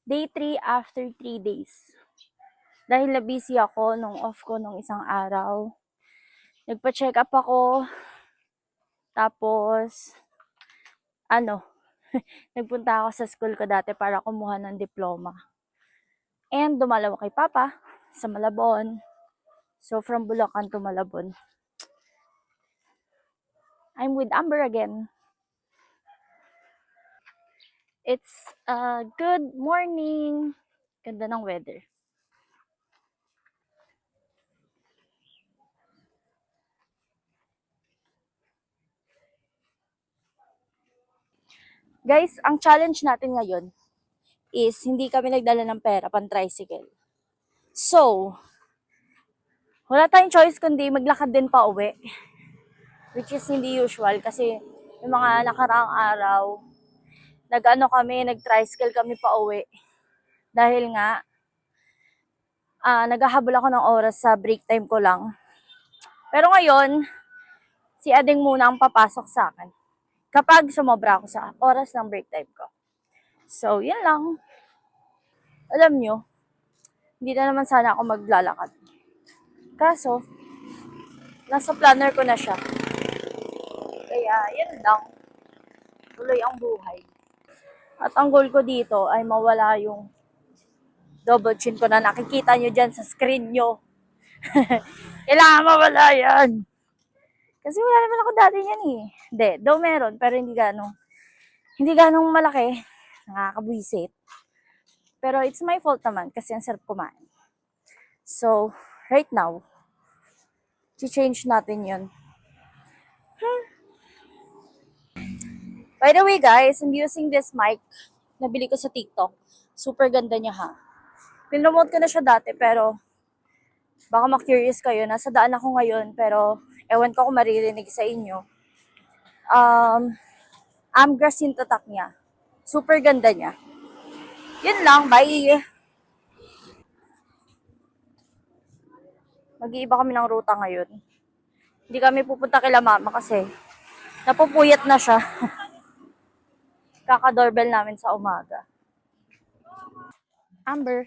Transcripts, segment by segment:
Day 3 after 3 days. Dahil na busy ako nung off ko nung isang araw. Nagpa-check up ako. Tapos, nagpunta ako sa school ko dati para kumuha ng diploma. And dumalaw kay Papa sa Malabon. So, from Bulacan to Malabon. I'm with Amber again. It's a good morning. Ganda ng weather. Guys, ang challenge natin ngayon is hindi kami nagdala ng pera pang tricycle. So, wala tayong choice kundi maglakad din pa uwi. Which is hindi usual kasi yung mga nakaraang araw, nag-tricycle kami pa uwi. Dahil nga, naghahabol ako ng oras sa break time ko lang. Pero ngayon, si Ading muna ang papasok sa akin kapag sumobra ako sa oras ng break time ko. So, yun lang. Alam nyo, hindi na naman sana ako maglalakad. Kaso, nasa planner ko na siya. Kaya, yun lang. Tuloy ang buhay. At ang goal ko dito ay mawala yung double chin ko na nakikita nyo dyan sa screen nyo. Kailangan mawala yan. Kasi wala naman ako dati yan eh. Hindi, daw meron, pero hindi ganong malaki. Nakakabwisit. Pero it's my fault naman kasi ang sarap kumain. So, right now, change natin yun. By the way guys, I'm using this mic. Nabili ko sa TikTok. Super ganda niya ha. Pinromote ko na siya dati pero baka ma-curious kayo. Nasa daan ako ngayon pero ewan ko kung maririnig sa inyo. Amgas yung tatak niya. Super ganda niya. Yun lang, bye! Mag-iiba kami ng ruta ngayon. Hindi kami pupunta kila mama kasi napupuyat na siya. Kaka-doorbell namin sa umaga. Amber.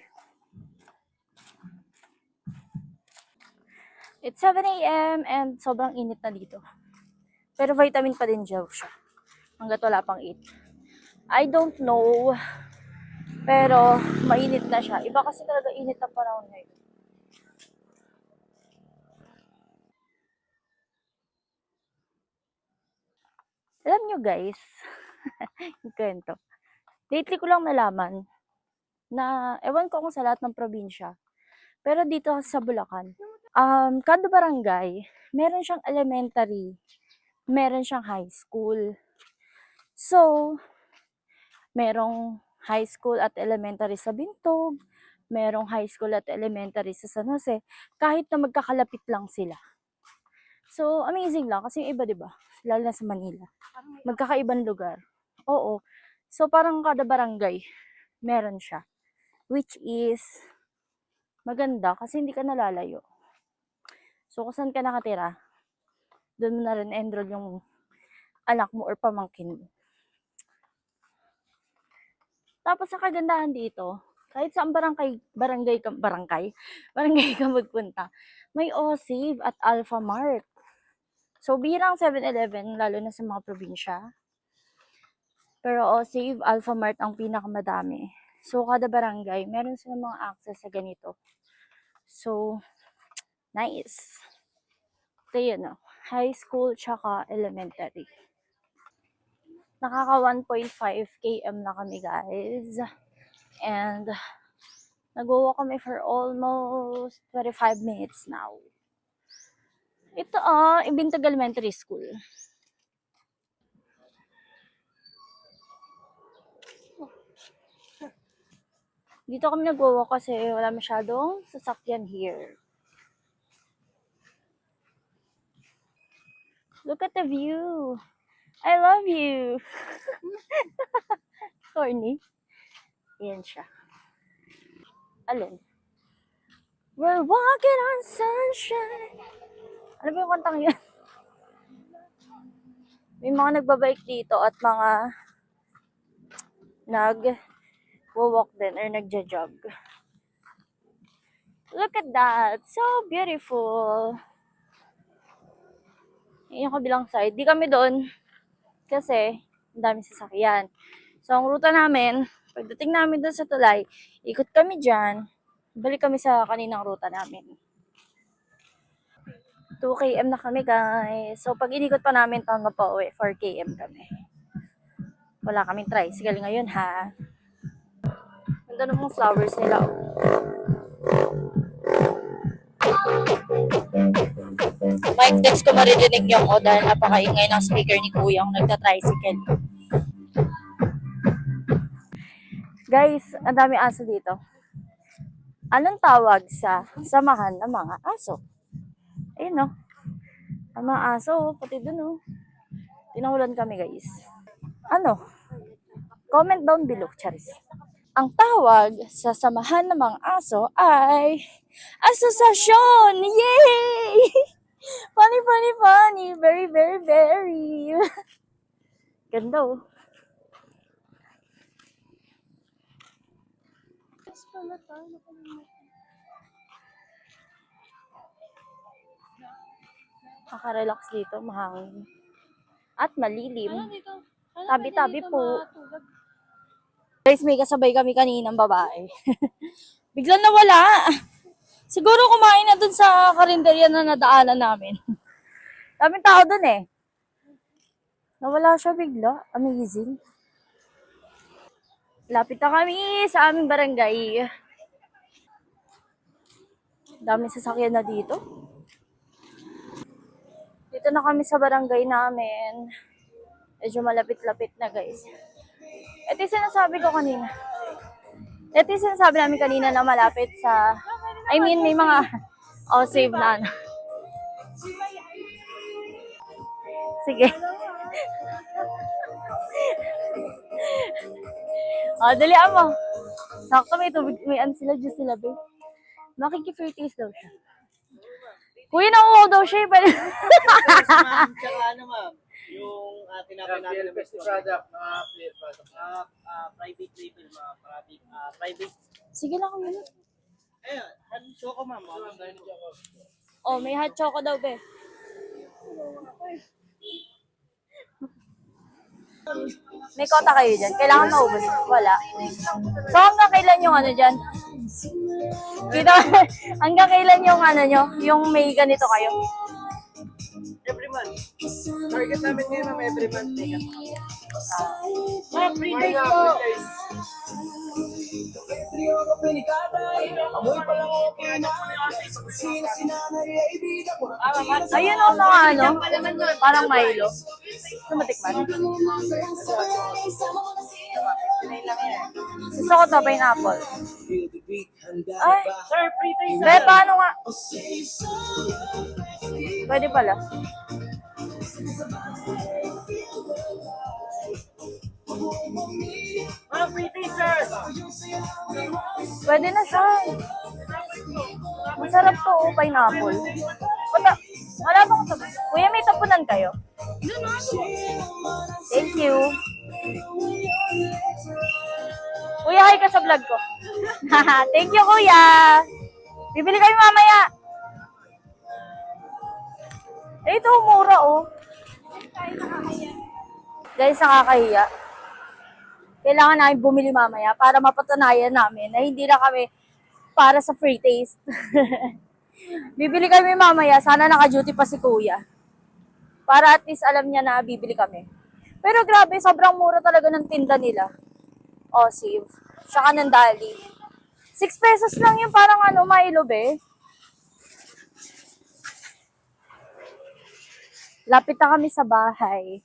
It's 7 a.m. and sobrang init na dito. Pero vitamin pa din daw siya. Hanggat wala pang 8. I don't know. Pero mainit na siya. Iba kasi talaga init na panahon ngayon. Alam nyo guys, yung kwento. Lately ko lang nalaman na, ewan ko kung sa lahat ng probinsya, pero dito sa Bulacan, kada barangay, meron siyang elementary, meron siyang high school. So, merong high school at elementary sa Bintog, merong high school at elementary sa San Jose, kahit na magkakalapit lang sila. So, amazing lang kasi yung iba, 'di ba? Lalo na sa Manila. Magkakaibang lugar. Oo. So, parang kada barangay, meron siya. Which is, maganda kasi hindi ka nalalayo. So, kung saan ka nakatira, doon mo na rin enroll yung anak mo or pamangkin mo. Tapos, ang kagandahan dito, kahit saan barangay ka magpunta, may OSAVE at Alpha Mart. So, birang 7-Eleven, lalo na sa mga probinsya. Pero OSAVE, Alpha Mart ang pinakamadami. So, kada barangay, meron silang mga access sa ganito. So, nice. Ito yun, high school tsaka elementary. Nakaka 1.5 km na kami guys. And, nag-walk kami for almost 25 minutes now. Ito Ibintag Elementary School. Dito kami nag-walk kasi wala masyadong sasakyan here. Look at the view. I love you. Corny. Yan siya. Alin? We're walking on sunshine. Ano ba yung kantang yun? May mga nagbabike dito at mga nagwo-walk din or nagja-jog. Look at that! So beautiful! Yung kabilang side. Di kami doon kasi ang dami sasakyan. So, ang ruta namin, pagdating namin doon sa tulay, ikot kami dyan, balik kami sa kaninang ruta namin. 2 km na kami, guys. So, pag inikot pa namin ito hanggang pa uwi, 4 km kami. Wala kaming tricycle ngayon, ha? Ganda ng mga flowers nila. Mic test ko maririnig yung o dahil napakaingay ng speaker ni Kuya yung nagta-tricycle. Guys, ang dami aso dito. Anong tawag sa samahan ng mga aso? Ayun, no? Ang mga aso, pati dun, no? Tinahulan kami, guys. Ano? Comment down below, Charis. Ang tawag sa samahan ng mga aso ay asosasyon! Yay! Funny, funny, funny. Very, very, very. Ganda, oh. Nakarelax dito, mahangin. At malilim. Tabi-tabi po. Guys, may kasabay kami kaninang babae. Biglang nawala. Siguro kumain na dun sa karinderya na nadaanan namin. Daming tao dun eh. Nawala siya bigla. Amazing. Lapit na kami sa aming barangay. Daming sasakyan na dito. Dito na kami sa barangay namin. Medyo malapit-lapit na, guys. Ito yung sinasabi ko kanina. Ito yung sinasabi namin kanina na malapit sa... I mean, may mga... Oh, save na. Sige. Oh, dalian mo. Sakto may tubig. May ano sila, juice sila, babe. Makiki-fruities daw siya. Kuya, nauuhaw daw siya. Pero... Ma'am, tsaka ano ma'am, yung tinapay natin na best product, private label, private. Sige lang kung minute. Ayun, choco ma'am. Oh, may hot choco daw, be. May kota kayo dyan? Kailangan maubos? Wala. So, hanggang kailan yung ano dyan? Kita, hanggang kailan yung ano nyo? Yung may ganito kayo? Every month. Target namin ngayon ma'am, every month. Ma'am, 3 days po. Ayun o mga ano, parang Milo. Sumatik man. Gusto ko to, pineapple. Ay, Sir, 3 days. be, paano nga? Pwede pala. Ma'am, 3 days, sir. Pwede na siya. Masarap to, oh, pineapple. Wala bang tapo? Kuya, may tapunan kayo? Thank you. Kuya, hi ka sa vlog ko. Thank you, kuya. Bibili kayo mamaya. Eh, ito, mura, oh. Guys, nakakahiya. Kailangan namin bumili mamaya para mapatunayan namin na hindi na kami para sa free taste. Bibili kami mamaya. Sana naka-duty pa si kuya. Para at least alam niya na bibili kami. Pero grabe, sobrang mura talaga ng tinda nila. Oh, save. Tsaka ng dali. 6 pesos lang yung parang ano, Milo, be. Lapit na kami sa bahay.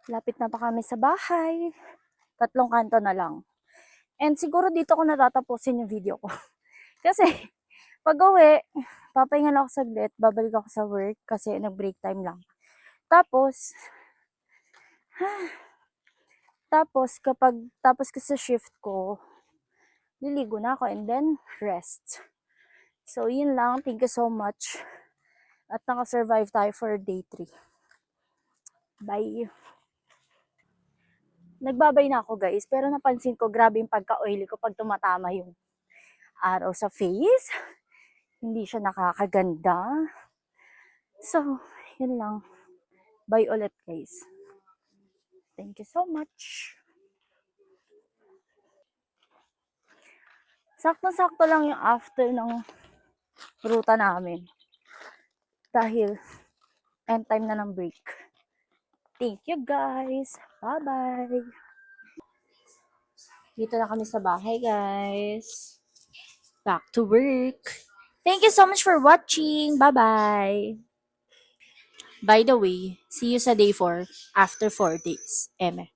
Lapit na pa kami sa bahay. 3 kanto na lang. And siguro dito ko natatapusin yung video ko. Kasi, pag uwi, papahinga lang ako saglit, babalik ako sa work kasi nag-break time lang. Tapos tapos ko sa shift ko, liligo na ako and then rest. So, yun lang. Thank you so much. At naka-survive tayo for day 3. Bye. Nagbabay na ako guys, pero napansin ko grabe yung pagka-oily ko pag tumatama yung araw sa face. Hindi siya nakakaganda. So, yun lang. Bye ulit guys. Thank you so much. Sakto-sakto lang yung after ng ruta namin. Dahil end time na ng break. Thank you guys. Bye-bye. Dito na kami sa bahay guys. Back to work. Thank you so much for watching. Bye-bye. By the way, see you sa day 4 after 4 days. Eme.